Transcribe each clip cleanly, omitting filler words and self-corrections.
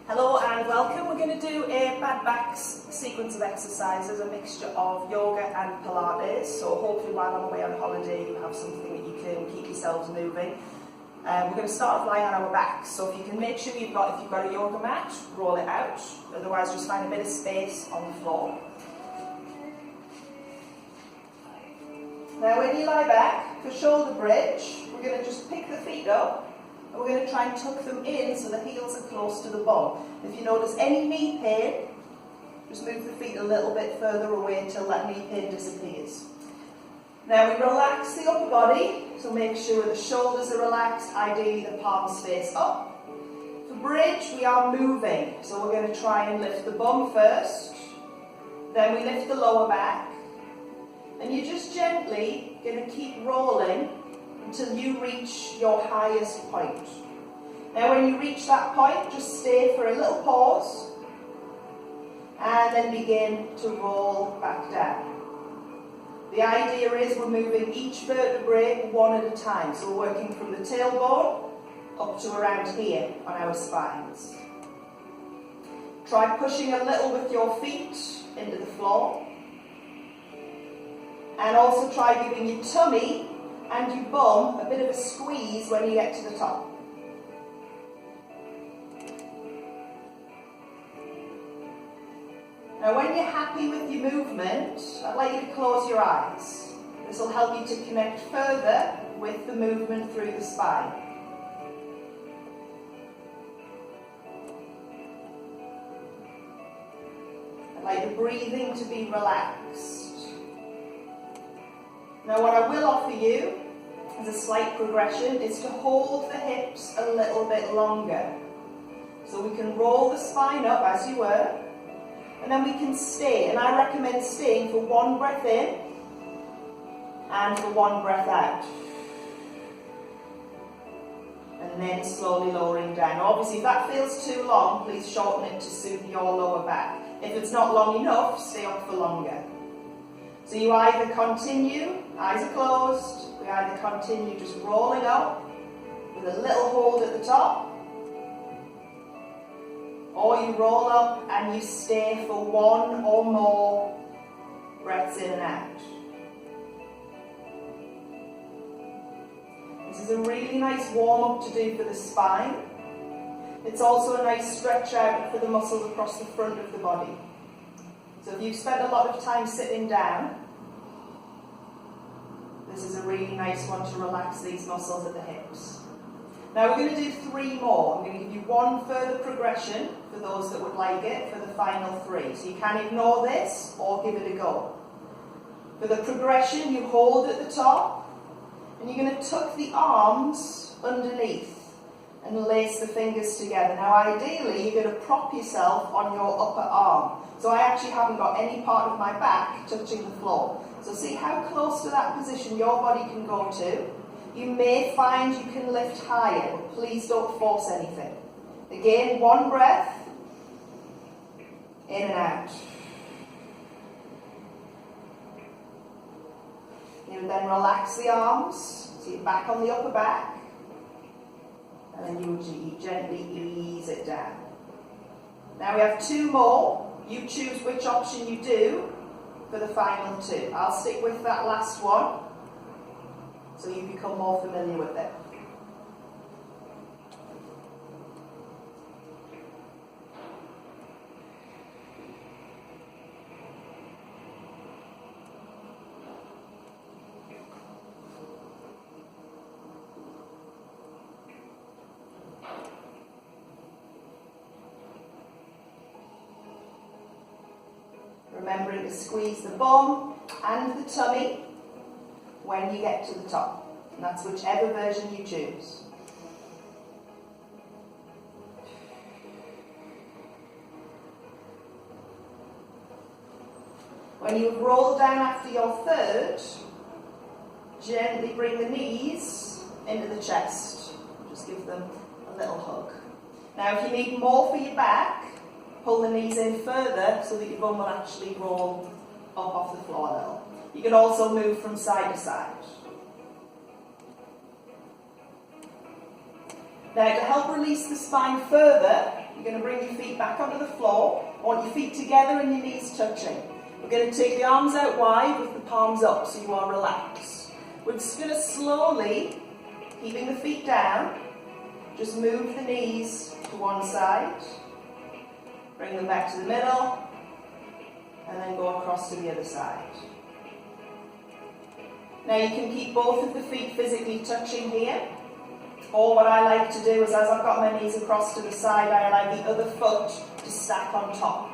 Hello and welcome. We're going to do a bad back sequence of exercises, a mixture of yoga and Pilates. So hopefully while I'm away on holiday you have something that you can keep yourselves moving. We're going to start lying on our backs. So if you can make sure if you've got a yoga mat, roll it out. Otherwise just find a bit of space on the floor. Now when you lie back, for shoulder bridge, we're going to just pick the feet up. And we're going to try and tuck them in so the heels are close to the bum. If you notice any knee pain, just move the feet a little bit further away until that knee pain disappears. Now we relax the upper body, so make sure the shoulders are relaxed, ideally the palms face up. For bridge, we are moving, so we're going to try and lift the bum first, then we lift the lower back, and you're just gently going to keep rolling until you reach your highest point. Now when you reach that point, just stay for a little pause and then begin to roll back down. The idea is we're moving each vertebrae one at a time, so we're working from the tailbone up to around here on our spines. Try pushing a little with your feet into the floor, and also try giving your tummy and your bum a bit of a squeeze when you get to the top. Now when you're happy with your movement, I'd like you to close your eyes. This will help you to connect further with the movement through the spine. I'd like the breathing to be relaxed. Now what I will offer you as a slight progression is to hold the hips a little bit longer. So we can roll the spine up as you were, and then we can stay. And I recommend staying for one breath in and for one breath out. And then slowly lowering down. Obviously if that feels too long, please shorten it to suit your lower back. If it's not long enough, stay up for longer. So you either continue, eyes are closed, we either continue just rolling up with a little hold at the top, or you roll up and you stay for one or more breaths in and out. This is a really nice warm-up to do for the spine. It's also a nice stretch out for the muscles across the front of the body. So if you've spent a lot of time sitting down, this is a really nice one to relax these muscles at the hips. Now we're going to do 3 more. I'm going to give you one further progression for those that would like it for the final 3. So you can ignore this or give it a go. For the progression, you hold at the top and you're going to tuck the arms underneath and lace the fingers together. Now ideally you're going to prop yourself on your upper arm. So I actually haven't got any part of my back touching the floor. So see how close to that position your body can go to. You may find you can lift higher, but please don't force anything. Again, one breath, in and out. You then relax the arms, so you're back on the upper back. And then you gently ease it down. Now we have 2 more. You choose which option you do for the final 2. I'll stick with that last one so you become more familiar with it. Remembering to squeeze the bum and the tummy when you get to the top. And that's whichever version you choose. When you've rolled down after your 3rd, gently bring the knees into the chest. Just give them a little hug. Now if you need more for your back, pull the knees in further so that your bum will actually roll up off the floor a little. You can also move from side to side. Now, to help release the spine further, You're going to bring your feet back onto the floor. I want your feet together and your knees touching. We're going to take the arms out wide with the palms up so you are relaxed. We're just going to slowly, keeping the feet down, just move the knees to one side. Bring them back to the middle. And then go across to the other side. Now you can keep both of the feet physically touching here. Or what I like to do is, as I've got my knees across to the side, I allow the other foot to stack on top.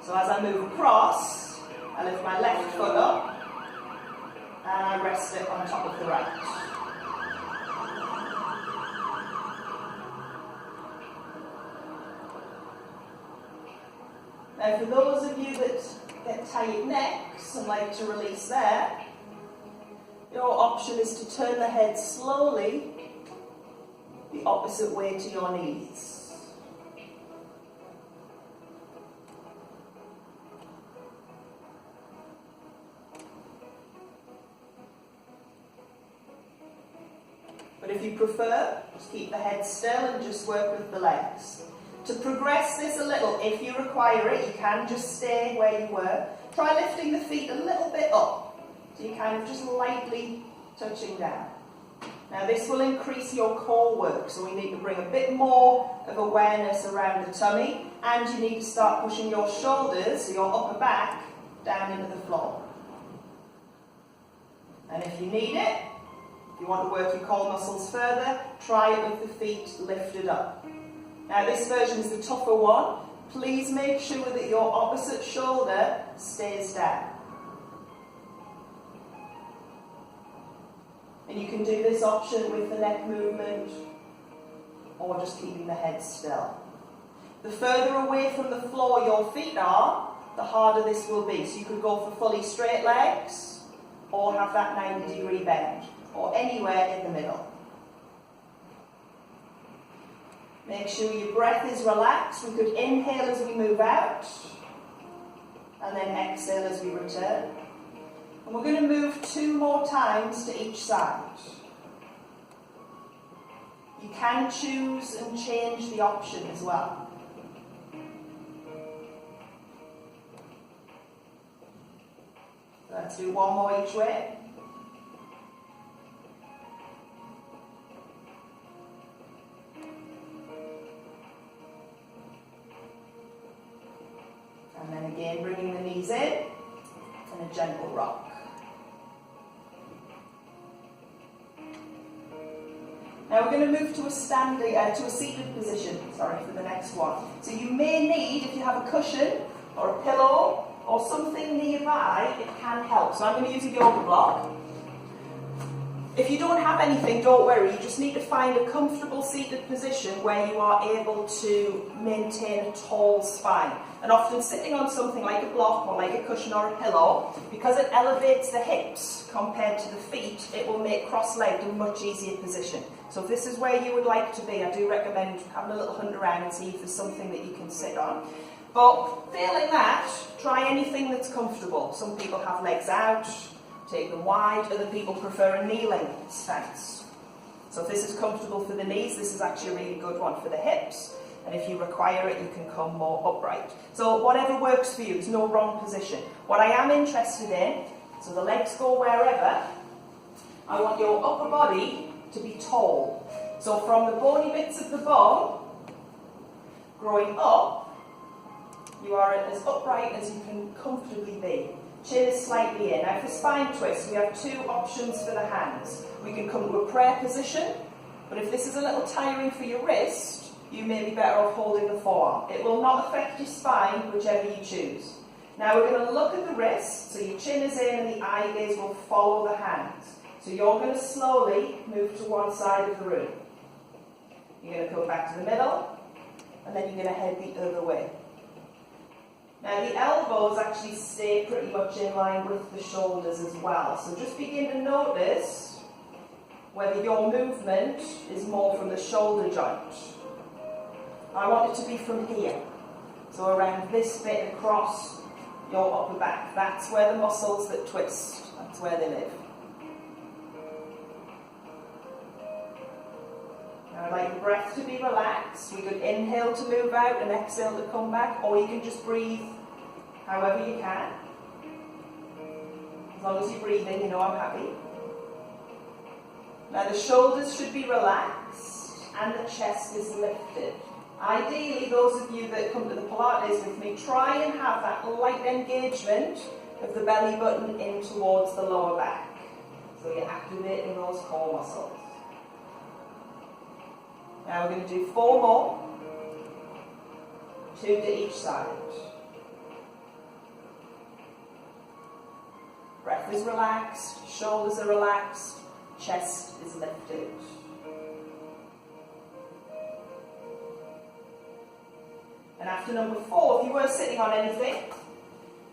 So as I move across, I lift my left foot up and I rest it on top of the right. Now for those of you that get tight necks and like to release there, your option is to turn the head slowly the opposite way to your knees. But if you prefer, just keep the head still and just work with the legs. To progress this a little, if you require it, you can just stay where you were. Try lifting the feet a little bit up. So you're kind of just lightly touching down. Now this will increase your core work, so we need to bring a bit more of awareness around the tummy, and you need to start pushing your shoulders, so your upper back, down into the floor. And if you need it, if you want to work your core muscles further, try it with the feet lifted up. Now this version is the tougher one. Please make sure that your opposite shoulder stays down. And you can do this option with the neck movement or just keeping the head still. The further away from the floor your feet are, the harder this will be. So you could go for fully straight legs or have that 90-degree bend or anywhere in the middle. Make sure your breath is relaxed. We could inhale as we move out and then exhale as we return. And we're going to move 2 more times to each side. You can choose and change the option as well. Let's do 1 more each way. And then again, bringing the knees in and a gentle rock. Now we're going to move to a seated position, for the next one. So you may need, if you have a cushion or a pillow or something nearby, it can help. So I'm going to use a yoga block. If you don't have anything, don't worry. You just need to find a comfortable seated position where you are able to maintain a tall spine. And often sitting on something like a block or like a cushion or a pillow, because it elevates the hips compared to the feet, it will make cross-legged a much easier position. So if this is where you would like to be, I do recommend having a little hunt around and see if there's something that you can sit on. But failing that, try anything that's comfortable. Some people have legs out, take them wide. Other people prefer a kneeling stance. So if this is comfortable for the knees, this is actually a really good one for the hips. And if you require it, you can come more upright. So whatever works for you, there's no wrong position. What I am interested in, so the legs go wherever, I want your upper body to be tall. So from the bony bits of the bone, growing up, you are as upright as you can comfortably be. Chin is slightly in. Now for spine twist, we have 2 options for the hands. We can come to a prayer position, but if this is a little tiring for your wrist, you may be better off holding the forearm. It will not affect your spine, whichever you choose. Now we're going to look at the wrist, so your chin is in and the eye gaze will follow the hands. So you're going to slowly move to one side of the room. You're going to come back to the middle, and then you're going to head the other way. Now the elbows actually stay pretty much in line with the shoulders as well. So just begin to notice whether your movement is more from the shoulder joint. I want it to be from here. So around this bit across your upper back. That's where the muscles that twist, that's where they live. Now I'd like the breath to be relaxed. We could inhale to move out and exhale to come back, or you can just breathe however you can. As long as you're breathing, you know I'm happy. Now the shoulders should be relaxed and the chest is lifted. Ideally, those of you that come to the Pilates with me, try and have that light engagement of the belly button in towards the lower back. So you're activating those core muscles. Now we're going to do 4 more, 2 to each side. Breath is relaxed, shoulders are relaxed, chest is lifted. And after number 4, if you were sitting on anything,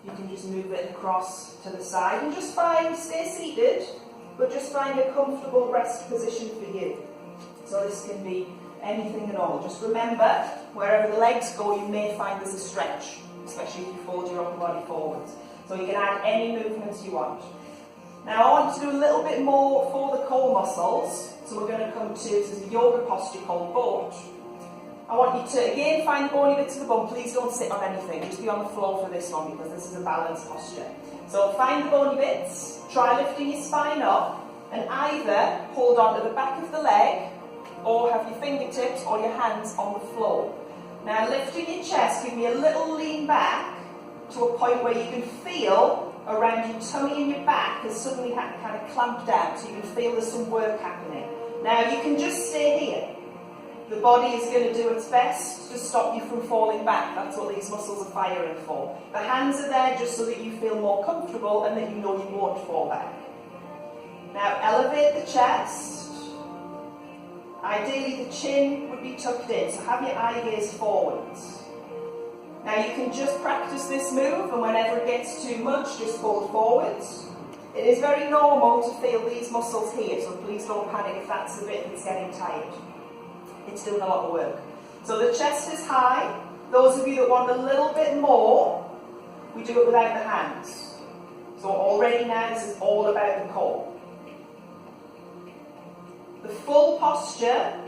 you can just move it across to the side and just stay seated, but just find a comfortable rest position for you. So this can be anything at all. Just remember, wherever the legs go, you may find there's a stretch, especially if you fold your upper body forwards. So you can add any movements you want. Now I want to do a little bit more for the core muscles. So we're going to come to, this is a yoga posture called boat. I want you to again find the bony bits of the bum. Please don't sit on anything, just be on the floor for this one because this is a balanced posture. So find the bony bits, try lifting your spine up and either hold on to the back of the leg or have your fingertips or your hands on the floor. Now lifting your chest, give me a little lean back to a point where you can feel around your tummy and your back has suddenly kind of clamped down, so you can feel there's some work happening. Now you can just stay here. The body is going to do its best to stop you from falling back. That's what these muscles are firing for. The hands are there just so that you feel more comfortable and that you know you won't fall back. Now elevate the chest. Ideally the chin would be tucked in, so have your eye gaze forwards. Now you can just practice this move and whenever it gets too much, just fold forwards. It is very normal to feel these muscles here, so please don't panic if that's the bit that's getting tight. It's doing a lot of work. So the chest is high. Those of you that want a little bit more, we do it without the hands. So already now this is all about the core. The full posture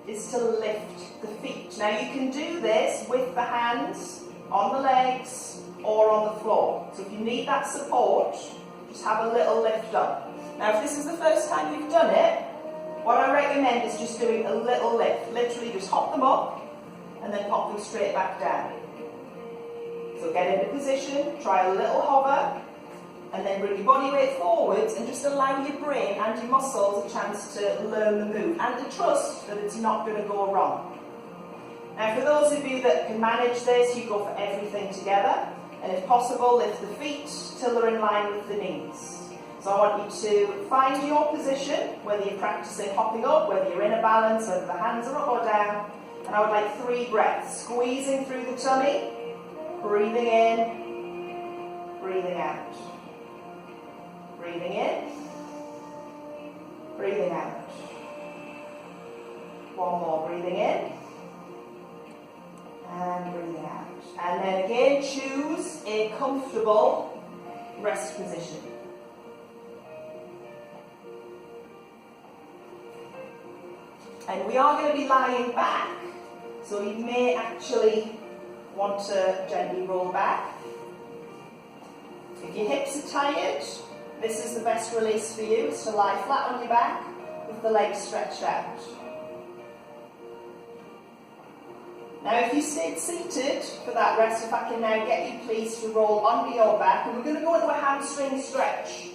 is to lift the feet. Now you can do this with the hands on the legs or on the floor. So if you need that support, just have a little lift up. Now if this is the first time you've done it, what I recommend is just doing a little lift. Literally just hop them up and then pop them straight back down. So get into position, try a little hover, and then bring your body weight forwards and just allow your brain and your muscles a chance to learn the move and to trust that it's not going to go wrong. Now for those of you that can manage this, you go for everything together, and if possible lift the feet till they're in line with the knees. So I want you to find your position, whether you're practicing hopping up, whether you're in a balance, whether the hands are up or down, and I would like 3 breaths, squeezing through the tummy, breathing in, breathing out. Breathing in, breathing out. One more, breathing in, and breathing out. And then again, choose a comfortable rest position. And we are going to be lying back, so you may actually want to gently roll back. If your hips are tired, this is the best release for you, is to lie flat on your back with the legs stretched out. Now if you stayed seated for that rest, if I can now get you please to roll onto your back, and we're going to go into a hamstring stretch.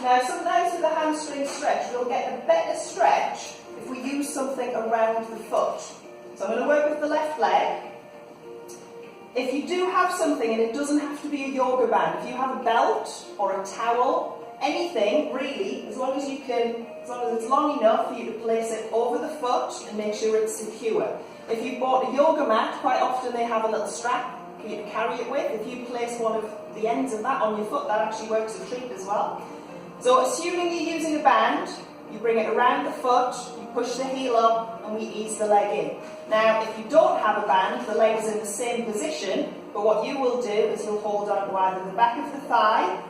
Now sometimes with a hamstring stretch, we'll get a better stretch if we use something around the foot. So I'm going to work with the left leg. If you do have something, and it doesn't have to be a yoga band, if you have a belt or a towel, anything really, as long as it's long enough for you to place it over the foot and make sure it's secure. If you bought a yoga mat, quite often they have a little strap for you to carry it with. If you place one of the ends of that on your foot, that actually works a treat as well. So assuming you're using a band, you bring it around the foot, you push the heel up, and we ease the leg in. Now, if you don't have a band, the leg is in the same position, but what you will do is you'll hold on to either the back of the thigh,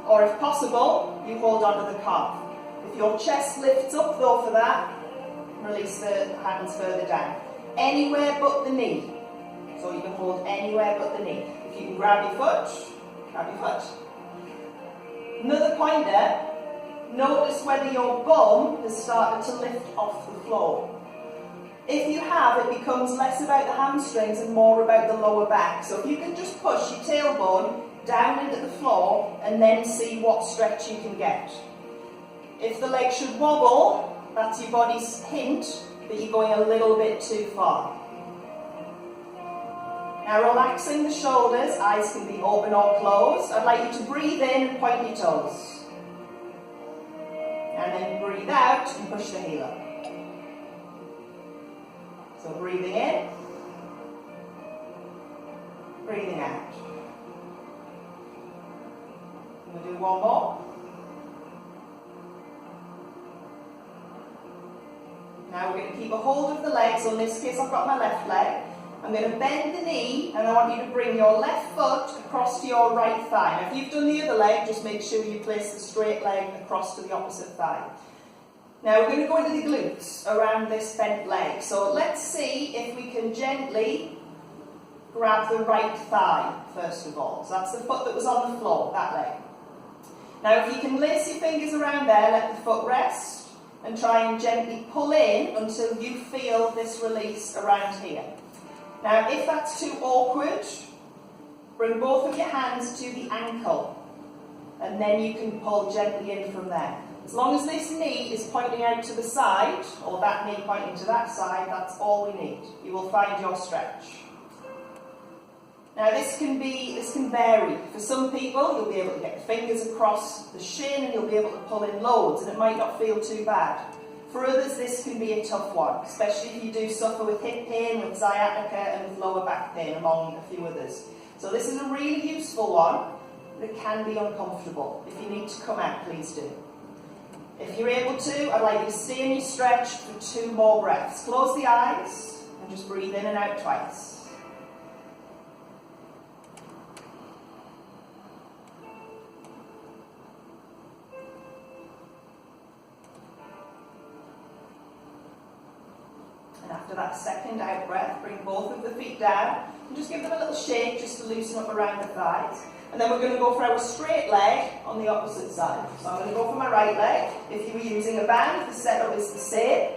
or if possible, you hold on to the calf. If your chest lifts up though for that, release the hands further down. Anywhere but the knee. So you can hold anywhere but the knee. If you can grab your foot, grab your foot. Another pointer, notice whether your bum has started to lift off the floor. If you have, it becomes less about the hamstrings and more about the lower back. So if you can just push your tailbone down into the floor and then see what stretch you can get. If the leg should wobble, that's your body's hint that you're going a little bit too far. Now relaxing the shoulders, eyes can be open or closed. I'd like you to breathe in and point your toes. And then breathe out and push the heel up. So breathing in, breathing out. I'm going to do one more. Now we're going to keep a hold of the leg, so in this case I've got my left leg. I'm going to bend the knee and I want you to bring your left foot across to your right thigh. Now if you've done the other leg, just make sure you place the straight leg across to the opposite thigh. Now we're going to go into the glutes around this bent leg. So let's see if we can gently grab the right thigh first of all. So that's the foot that was on the floor, that leg. Now if you can lace your fingers around there, let the foot rest and try and gently pull in until you feel this release around here. Now if that's too awkward, bring both of your hands to the ankle and then you can pull gently in from there. As long as this knee is pointing out to the side, or that knee pointing to that side, that's all we need. You will find your stretch. Now this can vary. For some people, you'll be able to get your fingers across the shin and you'll be able to pull in loads and it might not feel too bad. For others, this can be a tough one, especially if you do suffer with hip pain, with sciatica and with lower back pain, among a few others. So this is a really useful one, but it can be uncomfortable. If you need to come out, please do. If you're able to, I'd like you to stay in your stretch for 2 more breaths. Close the eyes and just breathe in and out twice. And after that second out breath, bring both of the feet down and just give them a little shake just to loosen up around the thighs. And then we're going to go for our straight leg on the opposite side. So I'm going to go for my right leg. If you were using a band, the setup is the same.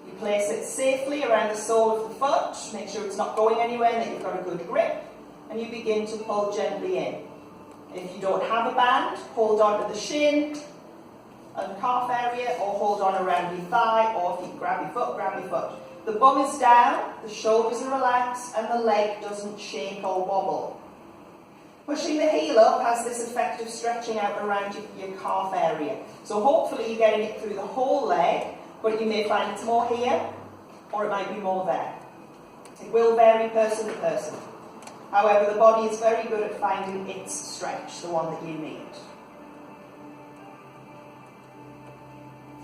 You place it safely around the sole of the foot. Make sure it's not going anywhere and that you've got a good grip. And you begin to pull gently in. If you don't have a band, hold on to the shin and calf area, or hold on around your thigh, or if you grab your foot, grab your foot. The bum is down, the shoulders are relaxed, and the leg doesn't shake or wobble. Pushing the heel up has this effect of stretching out around your calf area. So hopefully you're getting it through the whole leg, but you may find it's more here, or it might be more there. It will vary person to person. However, the body is very good at finding its stretch, the one that you need.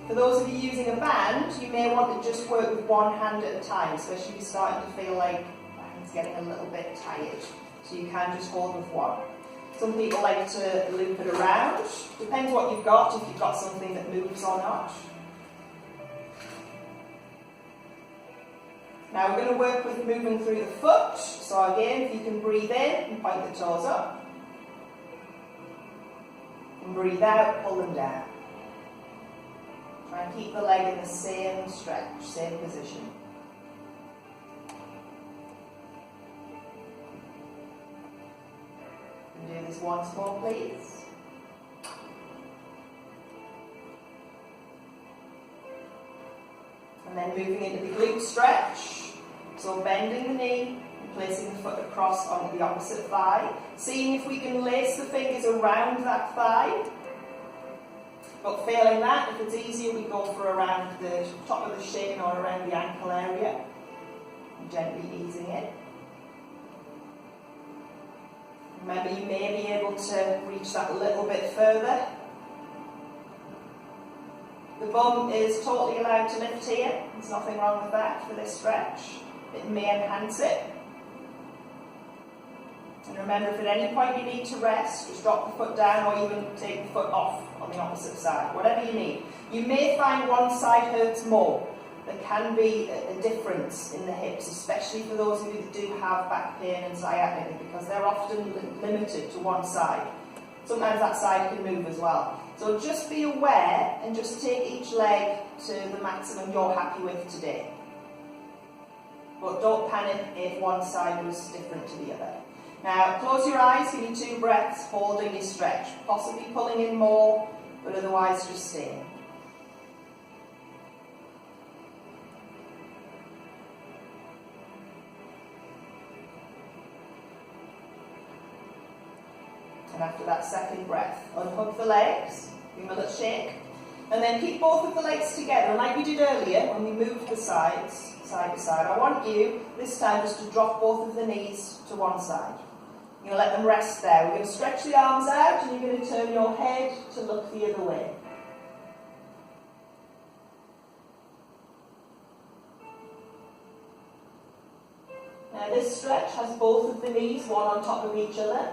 For those of you using a band, you may want to just work with one hand at a time, especially if you're starting to feel like it's getting a little bit tired. So you can just hold with one. Some people like to loop it around. Depends what you've got, if you've got something that moves or not. Now we're going to work with moving through the foot. So again, if you can breathe in and point the toes up. And breathe out, pull them down. Try and keep the leg in the same stretch, same position. And do this once more, please. And then moving into the glute stretch. So bending the knee and placing the foot across onto the opposite thigh. Seeing if we can lace the fingers around that thigh. But failing that, if it's easier, we go for around the top of the shin or around the ankle area. And gently easing it. Remember, you may be able to reach that a little bit further. The bum is totally allowed to lift here. There's nothing wrong with that for this stretch. It may enhance it. And remember, if at any point you need to rest, just drop the foot down or even take the foot off on the opposite side, whatever you need. You may find one side hurts more. There can be a difference in the hips, especially for those of you that do have back pain and sciatica, because they're often limited to one side. Sometimes that side can move as well. So just be aware and just take each leg to the maximum you're happy with today. But don't panic if one side was different to the other. Now close your eyes, give me 2 breaths, holding your stretch, possibly pulling in more, but otherwise just staying. And after that second breath, unhook the legs, give them a little shake, and then keep both of the legs together. And like we did earlier, when we moved the sides, side to side, I want you, this time, just to drop both of the knees to one side. You're going to let them rest there. We're going to stretch the arms out, and you're going to turn your head to look the other way. Now this stretch has both of the knees, one on top of each other.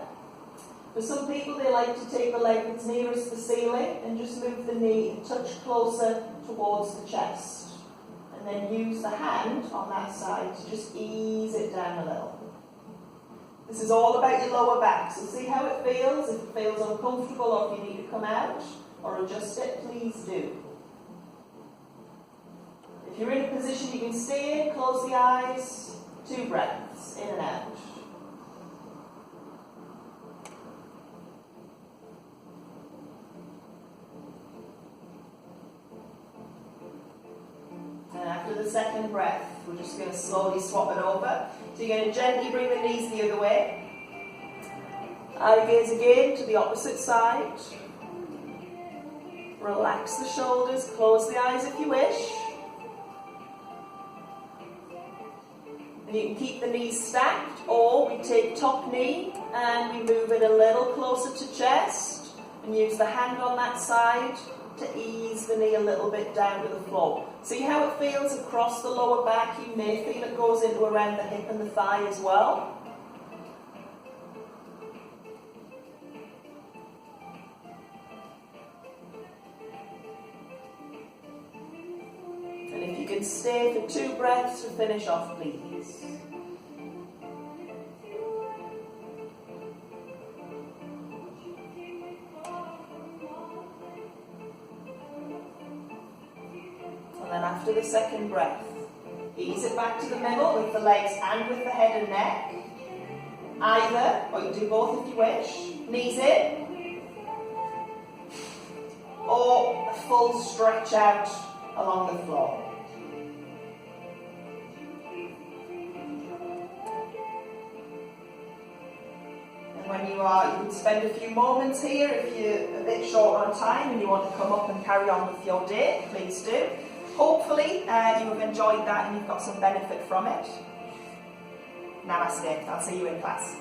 For some people, they like to take the leg that's nearest the ceiling and just move the knee a touch closer towards the chest. And then use the hand on that side to just ease it down a little. This is all about your lower back, so see how it feels. If it feels uncomfortable or if you need to come out or adjust it, please do. If you're in a position you can stay in, close the eyes, 2 breaths, in and out. And after the second breath, we're just going to slowly swap it over. So you're going to gently bring the knees the other way. Eye gaze again to the opposite side. Relax the shoulders, close the eyes if you wish. And you can keep the knees stacked, or we take top knee and we move it a little closer to chest and use the hand on that side to ease the knee a little bit down to the floor. See how it feels across the lower back? You may feel it goes into around the hip and the thigh as well. And if you can stay for 2 breaths to finish off, please. And then after the second breath, ease it back to the middle with the legs and with the head and neck. Either, or you can do both if you wish. Knees in. Or a full stretch out along the floor. And when you can spend a few moments here. If you're a bit short on time and you want to come up and carry on with your day, please do. Hopefully you have enjoyed that and you've got some benefit from it. Namaste. I'll see you in class.